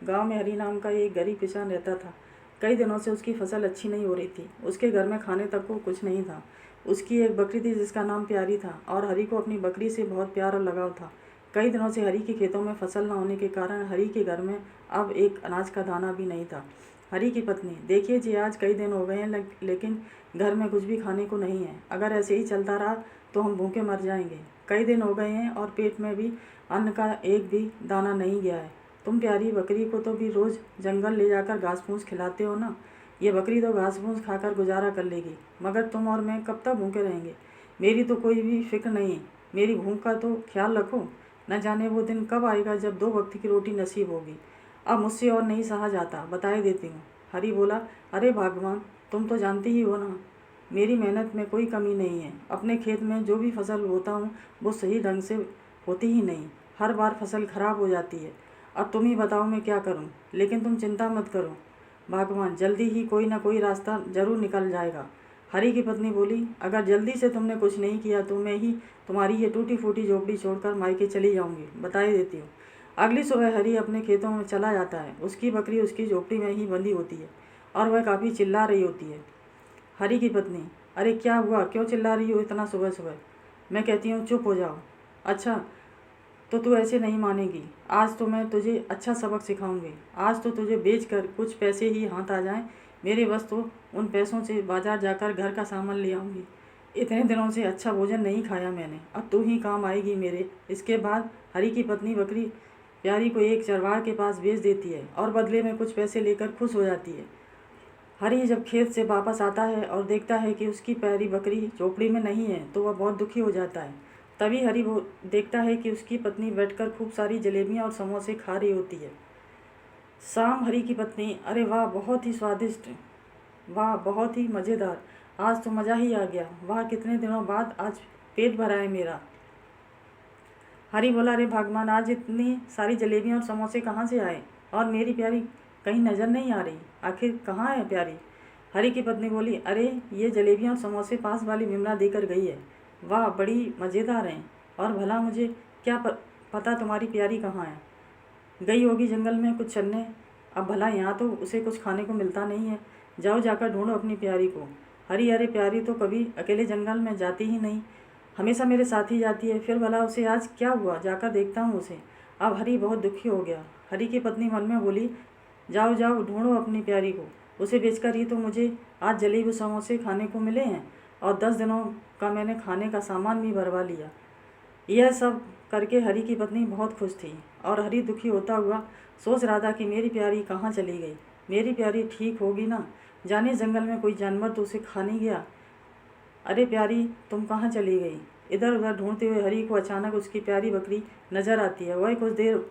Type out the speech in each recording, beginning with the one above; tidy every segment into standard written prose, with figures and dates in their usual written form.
गांव में हरी नाम का एक गरीब किसान रहता था। कई दिनों से उसकी फसल अच्छी नहीं हो रही थी। उसके घर में खाने तक को कुछ नहीं था। उसकी एक बकरी थी जिसका नाम प्यारी था और हरी को अपनी बकरी से बहुत प्यार और लगाव था। कई दिनों से हरी के खेतों में फसल न होने के कारण हरी के घर में अब एक अनाज का दाना भी नहीं था। हरी की पत्नी, देखिए जी, आज कई दिन हो गए हैं लेकिन घर में कुछ भी खाने को नहीं है। अगर ऐसे ही चलता रहा तो हम भूखे मर जाएंगे। कई दिन हो गए हैं और पेट में भी अन्न का एक भी दाना नहीं गया है। तुम प्यारी बकरी को तो भी रोज़ जंगल ले जाकर घास फूस खिलाते हो ना। ये बकरी तो घास फूस खाकर गुजारा कर लेगी, मगर तुम और मैं कब तक भूखे रहेंगे। मेरी तो कोई भी फिक्र नहीं। मेरी भूख का तो ख्याल रखो। न जाने वो दिन कब आएगा जब 2 वक्त की रोटी नसीब होगी। अब मुझसे और नहीं सहा जाता, बताए देती हूँ। हरी बोला, अरे भगवान, तुम तो जानती ही हो ना, मेरी मेहनत में कोई कमी नहीं है। अपने खेत में जो भी फसल बोता हूँ वो सही ढंग से होती ही नहीं। हर बार फसल खराब हो जाती है। अब तुम ही बताओ मैं क्या करूँ। लेकिन तुम चिंता मत करो, भगवान जल्दी ही कोई ना कोई रास्ता जरूर निकल जाएगा। हरी की पत्नी बोली, अगर जल्दी से तुमने कुछ नहीं किया तो मैं ही तुम्हारी ये टूटी फूटी झोपड़ी छोड़कर मायके चली जाऊंगी, बताई देती हूँ। अगली सुबह हरी अपने खेतों में चला जाता है। उसकी बकरी उसकी झोपड़ी में ही बंधी होती है और वह काफ़ी चिल्ला रही होती है। हरी की पत्नी, अरे क्या हुआ, क्यों चिल्ला रही हो इतना सुबह सुबह। मैं कहती हूँ चुप हो जाओ। अच्छा, तो तू ऐसे नहीं मानेगी। आज तो मैं तुझे अच्छा सबक सिखाऊंगी। आज तो तुझे बेचकर कुछ पैसे ही हाथ आ जाएं मेरे, बस तो उन पैसों से बाजार जाकर घर का सामान ले आऊँगी। इतने दिनों से अच्छा भोजन नहीं खाया मैंने, अब तू ही काम आएगी मेरे। इसके बाद हरी की पत्नी बकरी प्यारी को एक चरवाहा के पास भेज देती है और बदले में कुछ पैसे लेकर खुश हो जाती है। हरी जब खेत से वापस आता है और देखता है कि उसकी प्यारी बकरी झोपड़ी में नहीं है तो वह बहुत दुखी हो जाता है। तभी हरी वो देखता है कि उसकी पत्नी बैठकर खूब सारी जलेबियाँ और समोसे खा रही होती है। शाम हरी की पत्नी, अरे वाह, बहुत ही स्वादिष्ट, वाह बहुत ही मज़ेदार, आज तो मज़ा ही आ गया। वाह, कितने दिनों बाद आज पेट भरा है मेरा। हरी बोला, अरे भगवान, आज इतनी सारी जलेबियाँ और समोसे कहाँ से आए और मेरी प्यारी कहीं नज़र नहीं आ रही। आखिर कहाँ है प्यारी। हरी की पत्नी बोली, अरे ये जलेबियाँ और समोसे पास वाली विमला देकर गई है। वाह, बड़ी मज़ेदार हैं। और भला मुझे क्या पता तुम्हारी प्यारी कहाँ है। गई होगी जंगल में कुछ चलने। अब भला यहाँ तो उसे कुछ खाने को मिलता नहीं है। जाओ जाकर ढूंढो अपनी प्यारी को। हरी, अरे प्यारी तो कभी अकेले जंगल में जाती ही नहीं, हमेशा मेरे साथ ही जाती है। फिर भला उसे आज क्या हुआ, जाकर देखता हूँ उसे। अब हरी बहुत दुखी हो गया। हरी की पत्नी मन में बोली, जाओ जाओ ढूंढो अपनी प्यारी को। उसे बेचकर ही तो मुझे आज जलेबी समोसे खाने को मिले हैं और 10 दिनों का मैंने खाने का सामान भी भरवा लिया। यह सब करके हरी की पत्नी बहुत खुश थी और हरी दुखी होता हुआ सोच रहा था कि मेरी प्यारी कहाँ चली गई। मेरी प्यारी ठीक होगी ना, जाने जंगल में कोई जानवर तो उसे खा नहीं गया। अरे प्यारी, तुम कहाँ चली गई। इधर उधर ढूंढते हुए हरी को अचानक उसकी प्यारी बकरी नज़र आती है। वह कुछ देर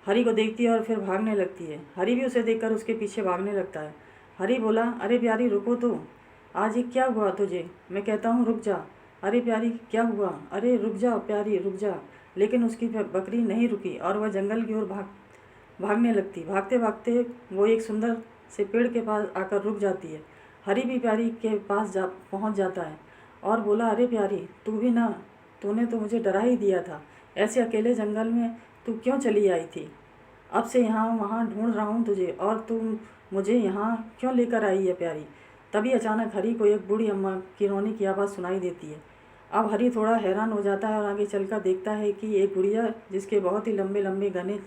हरी को देखती है और फिर भागने लगती है। हरी भी उसे देखकर उसके पीछे भागने लगता है। हरी बोला, अरे प्यारी रुको तो, आज ये क्या हुआ तुझे। मैं कहता हूँ रुक जा। अरे प्यारी क्या हुआ, अरे रुक जा प्यारी रुक जा। लेकिन उसकी बकरी नहीं रुकी और वह जंगल की ओर भागने लगती। भागते भागते वो एक सुंदर से पेड़ के पास आकर रुक जाती है। हरी भी प्यारी के पास पहुंच जाता है और बोला, अरे प्यारी, तू भी ना, तूने तो मुझे डरा ही दिया था। ऐसे अकेले जंगल में तू क्यों चली आई थी। अब से यहाँ वहाँ ढूंढ रहा हूँ तुझे और तू मुझे यहाँ क्यों लेकर आई है प्यारी। तभी अचानक हरी को एक बूढ़ी अम्मा की रोने की आवाज़ सुनाई देती है। अब हरी थोड़ा हैरान हो जाता है और आगे चलकर देखता है कि एक बुढ़िया जिसके बहुत ही लंबे लंबे घने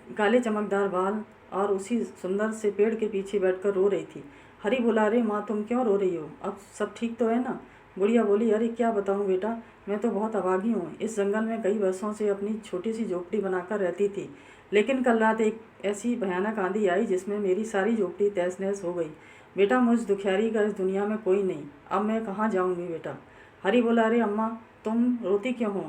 काले चमकदार बाल और उसी सुंदर से पेड़ के पीछे बैठकर रो रही थी। हरी बोला, अरे माँ, तुम क्यों रो रही हो, अब सब ठीक तो है ना। बुढ़िया बोली, अरे क्या बताऊँ बेटा, मैं तो बहुत अभागी हूँ। इस जंगल में कई वर्षों से अपनी छोटी सी झोपड़ी बनाकर रहती थी, लेकिन कल रात एक ऐसी भयानक आंधी आई जिसमें मेरी सारी झोपड़ी तहस नहस हो गई। बेटा, मुझ दुखियारी का इस दुनिया में कोई नहीं, अब मैं कहाँ जाऊँगी बेटा। हरी बोला, अरे अम्मा, तुम रोती क्यों हो,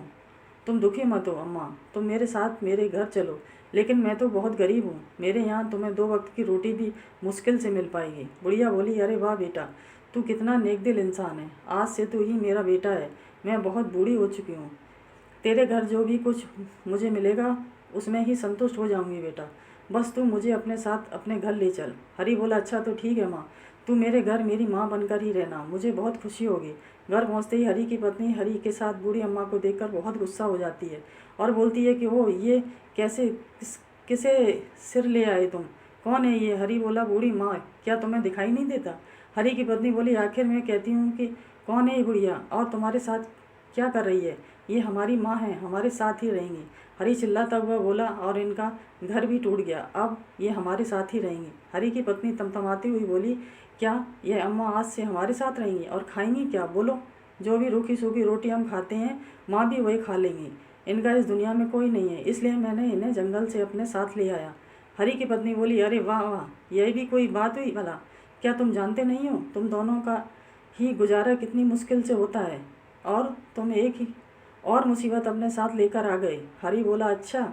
तुम दुखी मत हो अम्मा, तुम मेरे साथ मेरे घर चलो। लेकिन मैं तो बहुत गरीब हूँ, मेरे यहाँ तुम्हें 2 वक्त की रोटी भी मुश्किल से मिल पाएगी। बुढ़िया बोली, अरे वाह बेटा, तू कितना नेकदिल इंसान है। आज से तू ही मेरा बेटा है। मैं बहुत बूढ़ी हो चुकी हूँ। तेरे घर जो भी कुछ मुझे मिलेगा उसमें ही संतुष्ट हो जाऊँगी बेटा। बस तू मुझे अपने साथ अपने घर ले चल। हरी बोला, अच्छा तो ठीक है माँ, तू मेरे घर मेरी माँ बनकर ही रहना, मुझे बहुत खुशी होगी। घर पहुँचते ही हरी की पत्नी हरी के साथ बूढ़ी अम्मा को देखकर बहुत गुस्सा हो जाती है और बोलती है कि वो ये कैसे किसे सिर ले आए तुम? कौन है ये? हरी बोला, बूढ़ी माँ, क्या तुम्हें दिखाई नहीं देता? हरी की पत्नी बोली, आखिर मैं कहती हूँ कि कौन है ये बुढ़िया और तुम्हारे साथ क्या कर रही है? ये हमारी माँ है, हमारे साथ ही रहेंगी। हरी चिल्लाता हुआ बोला, और इनका घर भी टूट गया, अब ये हमारे साथ ही रहेंगी। हरी की पत्नी तमतमाती हुई बोली, क्या ये अम्मा आज से हमारे साथ रहेंगी? और खाएंगी क्या? बोलो। जो भी रूखी सूखी रोटी हम खाते हैं, माँ भी वही खा लेंगी। इनका इस दुनिया में कोई नहीं है, इसलिए मैंने इन्हें जंगल से अपने साथ ले आया। हरी की पत्नी बोली, अरे वाह वाह, यह भी कोई बात हुई भला? क्या तुम जानते नहीं हो तुम दोनों का ही गुजारा कितनी मुश्किल से होता है, और तुम एक ही और मुसीबत अपने साथ लेकर आ गए। हरी बोला, अच्छा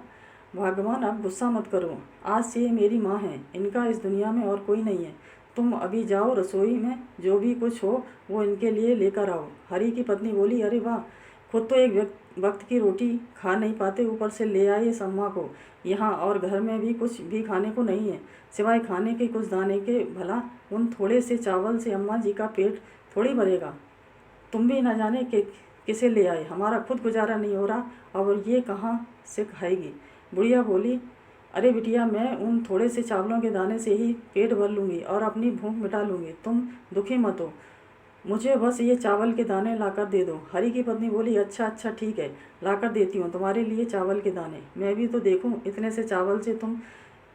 भगवान, अब गुस्सा मत करो, आज से ये मेरी माँ है, इनका इस दुनिया में और कोई नहीं है। तुम अभी जाओ, रसोई में जो भी कुछ हो वो इनके लिए लेकर आओ। हरी की पत्नी बोली, अरे वाह, खुद तो एक वक्त की रोटी खा नहीं पाते, ऊपर से ले आए इस अम्मा को यहाँ, और घर में भी कुछ भी खाने को नहीं है सिवाय खाने के कुछ दाने के। भला उन थोड़े से चावल से अम्मा जी का पेट थोड़ी भरेगा। तुम भी न जाने कि किसे ले आए, हमारा खुद गुजारा नहीं हो रहा, और ये कहाँ से खाएगी? बुढ़िया बोली, अरे बिटिया, मैं उन थोड़े से चावलों के दाने से ही पेट भर लूँगी और अपनी भूख मिटा लूँगी, तुम दुखी मत हो, मुझे बस ये चावल के दाने लाकर दे दो। हरी की पत्नी बोली, अच्छा अच्छा ठीक है, लाकर देती हूँ तुम्हारे लिए चावल के दाने। मैं भी तो देखूँ इतने से चावल से तुम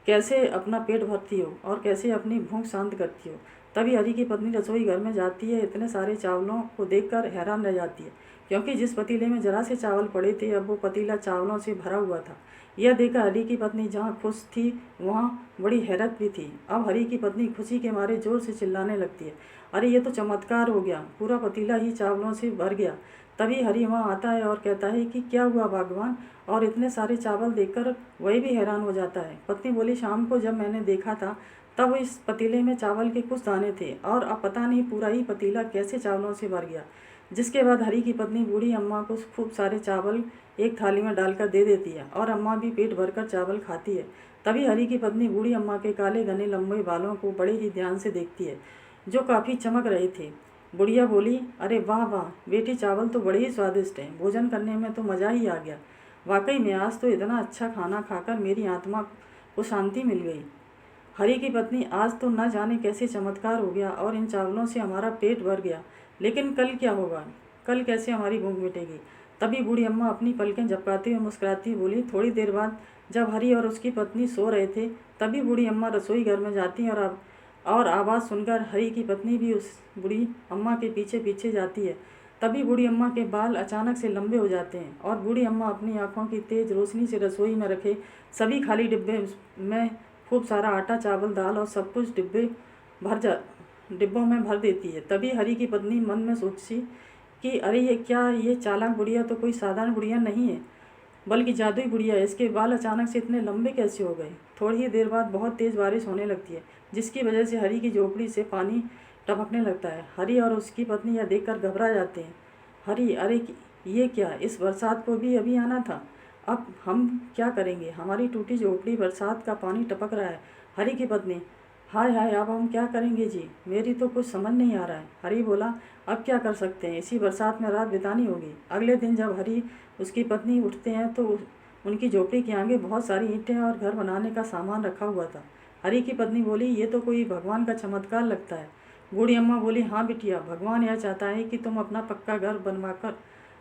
कैसे अपना पेट भरती हो और कैसे अपनी भूख शांत करती हो। तभी हरी की पत्नी रसोई घर में जाती है, इतने सारे चावलों को देखकर हैरान रह जाती है, क्योंकि जिस पतीले में जरा से चावल पड़े थे, अब वो पतीला चावलों से भरा हुआ था। यह देखकर हरी की पत्नी जहाँ खुश थी वहाँ बड़ी हैरत भी थी। अब हरी की पत्नी खुशी के मारे जोर से चिल्लाने लगती है, अरे ये तो चमत्कार हो गया, पूरा पतीला ही चावलों से भर गया। तभी हरी वहाँ आता है और कहता है कि क्या हुआ भगवान, और इतने सारे चावल देखकर वही भी हैरान हो जाता है। पत्नी बोली, शाम को जब मैंने देखा था तब इस पतीले में चावल के कुछ दाने थे, और अब पता नहीं पूरा ही पतीला कैसे चावलों से भर गया। जिसके बाद हरी की पत्नी बूढ़ी अम्मा को खूब सारे चावल एक थाली में डालकर दे देती है, और अम्मा भी पेट भरकर चावल खाती है। तभी हरी की पत्नी बूढ़ी अम्मा के काले घने लंबे बालों को बड़े ही ध्यान से देखती है, जो काफ़ी चमक रहे थे। बुढ़िया बोली, अरे वाह वाह बेटी, चावल तो बड़े ही स्वादिष्ट हैं, भोजन करने में तो मज़ा ही आ गया। वाकई में आज तो इतना अच्छा खाना खाकर मेरी आत्मा को शांति मिल गई। हरी की पत्नी, आज तो न जाने कैसे चमत्कार हो गया और इन चावलों से हमारा पेट भर गया, लेकिन कल क्या होगा? कल कैसे हमारी भूख मिटेगी? तभी बूढ़ी अम्मा अपनी पलकें झपकाती हुई मुस्कुराती बोली। थोड़ी देर बाद जब हरी और उसकी पत्नी सो रहे थे, तभी बूढ़ी अम्मा रसोई घर में जाती हैं, और आवाज़ सुनकर हरी की पत्नी भी उस बूढ़ी अम्मा के पीछे पीछे जाती है। तभी बूढ़ी अम्मा के बाल अचानक से लंबे हो जाते हैं, और बूढ़ी अम्मा अपनी आंखों की तेज रोशनी से रसोई में रखे सभी खाली डिब्बे में खूब सारा आटा, चावल, दाल और सब कुछ डिब्बों में भर देती है। तभी हरी की पत्नी मन में सोची कि अरे ये चालाक बुढ़िया तो कोई साधारण बुढ़िया नहीं है, बल्कि जादुई बुढ़िया है। इसके बाल अचानक से इतने लंबे कैसे हो गए? थोड़ी ही देर बाद बहुत तेज़ बारिश होने लगती है, जिसकी वजह से हरी की झोपड़ी से पानी टपकने लगता है। हरी और उसकी पत्नी यह देखकर घबरा जाते हैं। हरी, अरे ये क्या, इस बरसात को भी अभी आना था, अब हम क्या करेंगे? हमारी टूटी झोपड़ी, बरसात का पानी टपक रहा है। हरी की पत्नी, हाय हाय, अब हम क्या करेंगे जी, मेरी तो कुछ समझ नहीं आ रहा है। हरी बोला, अब क्या कर सकते हैं, इसी बरसात में रात बितानी होगी। अगले दिन जब हरी उसकी पत्नी उठते हैं तो उनकी झोपड़ी के आगे बहुत सारी ईंटें और घर बनाने का सामान रखा हुआ था। हरी की पत्नी बोली, ये तो कोई भगवान का चमत्कार लगता है। बूढ़ी अम्मा बोली, हाँ बिटिया, भगवान यह चाहता है कि तुम अपना पक्का घर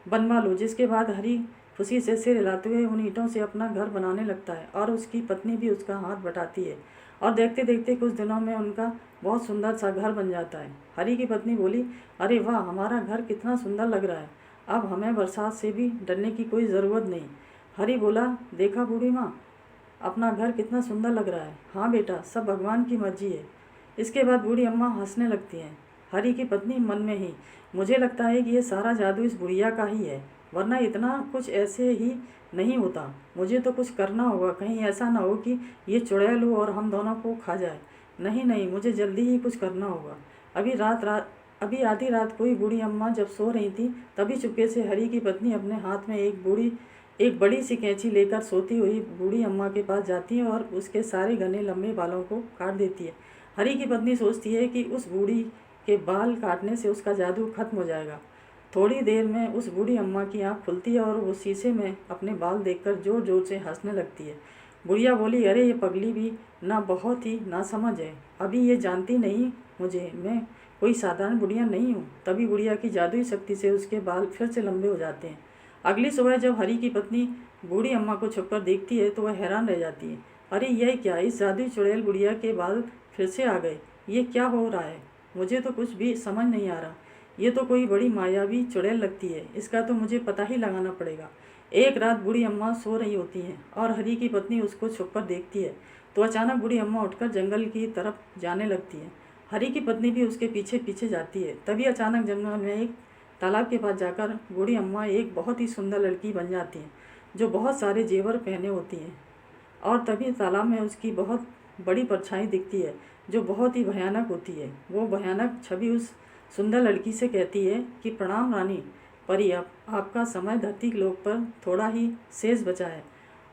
बनवा लो। जिसके बाद हरी खुशी से सिर हिलाते हुए उन ईंटों से अपना घर बनाने लगता है, और उसकी पत्नी भी उसका हाथ बटाती है, और देखते देखते कुछ दिनों में उनका बहुत सुंदर सा घर बन जाता है। हरी की पत्नी बोली, अरे वाह, हमारा घर कितना सुंदर लग रहा है, अब हमें बरसात से भी डरने की कोई ज़रूरत नहीं। हरी बोला, देखा बूढ़ी माँ, अपना घर कितना सुंदर लग रहा है। हाँ बेटा, सब भगवान की मर्जी है। इसके बाद बूढ़ी अम्मा हंसने लगती हैं। हरी की पत्नी मन में ही, मुझे लगता है कि ये सारा जादू इस बुढ़िया का ही है, वरना इतना कुछ ऐसे ही नहीं होता। मुझे तो कुछ करना होगा, कहीं ऐसा ना हो कि ये चुड़ैल हो और हम दोनों को खा जाए। नहीं नहीं, मुझे जल्दी ही कुछ करना होगा। अभी आधी रात को ही बूढ़ी अम्मा जब सो रही थी, तभी चुपके से हरी की पत्नी अपने हाथ में एक बड़ी सी कैंची लेकर सोती हुई बूढ़ी अम्मा के पास जाती है और उसके सारे घने लंबे बालों को काट देती है। हरी की पत्नी सोचती है कि उस बूढ़ी के बाल काटने से उसका जादू खत्म हो जाएगा। थोड़ी देर में उस बूढ़ी अम्मा की आंख खुलती है और वो शीशे में अपने बाल देखकर जोर जोर से हंसने लगती है। बुढ़िया बोली, अरे ये पगली भी ना बहुत ही ना समझ है, अभी ये जानती नहीं मुझे, मैं कोई साधारण बुढ़िया नहीं हूँ। तभी बुढ़िया की जादुई शक्ति से उसके बाल फिर से लंबे हो जाते हैं। अगली सुबह जब हरी की पत्नी बूढ़ी अम्मा को छुपकर देखती है तो वह हैरान रह जाती है। अरे यह क्या, इस जादुई चुड़ैल बुढ़िया के बाल फिर से आ गए, ये क्या हो रहा है? मुझे तो कुछ भी समझ नहीं आ रहा। ये तो कोई बड़ी मायावी चुड़ैल लगती है, इसका तो मुझे पता ही लगाना पड़ेगा। एक रात बूढ़ी अम्मा सो रही होती हैं और हरी की पत्नी उसको छुपकर देखती है तो अचानक बूढ़ी अम्मा उठकर जंगल की तरफ जाने लगती है। हरी की पत्नी भी उसके पीछे पीछे जाती है। तभी अचानक जंगल में एक तालाब के पास जाकर बूढ़ी अम्मा एक बहुत ही सुंदर लड़की बन जाती है जो बहुत सारे जेवर पहने होती हैं। और तभी तालाब में उसकी बहुत बड़ी परछाई दिखती है जो बहुत ही भयानक होती है। वो भयानक छवि उस सुंदर लड़की से कहती है कि प्रणाम रानी परी, आपका समय धरती लोक पर थोड़ा ही शेष बचा है।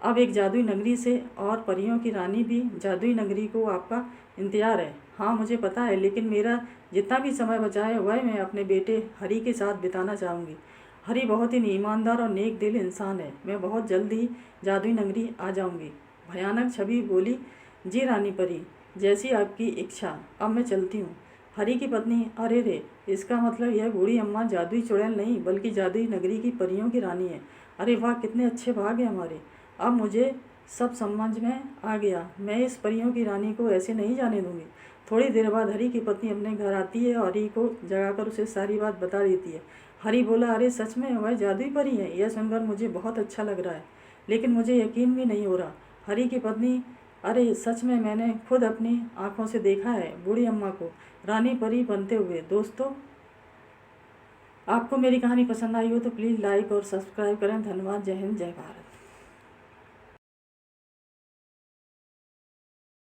अब एक जादुई नगरी से और परियों की रानी भी जादुई नगरी को आपका इंतजार है। हाँ मुझे पता है, लेकिन मेरा जितना भी समय बचा है वह मैं अपने बेटे हरी के साथ बिताना चाहूँगी। हरी बहुत ही ईमानदार और नेक दिल इंसान है, मैं बहुत जल्द ही जादुई नगरी आ जाऊँगी। भयानक छवि बोली, जी रानी परी, जैसी आपकी इच्छा, अब मैं चलती हूँ। हरी की पत्नी, अरे रे, इसका मतलब यह बूढ़ी अम्मा जादुई चुड़ैल नहीं बल्कि जादुई नगरी की परियों की रानी है। अरे वाह, कितने अच्छे भाग हैं हमारे। अब मुझे सब समझ में आ गया, मैं इस परियों की रानी को ऐसे नहीं जाने दूंगी। थोड़ी देर बाद हरी की पत्नी अपने घर आती है और हरी को जगाकर उसे सारी बात बता देती है। हरी बोला, अरे सच में वह जादुई परी है? यह सुनकर मुझे बहुत अच्छा लग रहा है, लेकिन मुझे यकीन भी नहीं हो रहा। हरी की पत्नी, अरे सच में मैंने खुद अपनी आंखों से देखा है बूढ़ी अम्मा को रानी परी बनते हुए। दोस्तों, आपको मेरी कहानी पसंद आई हो तो प्लीज़ लाइक और सब्सक्राइब करें। धन्यवाद। जय हिंद, जय भारत।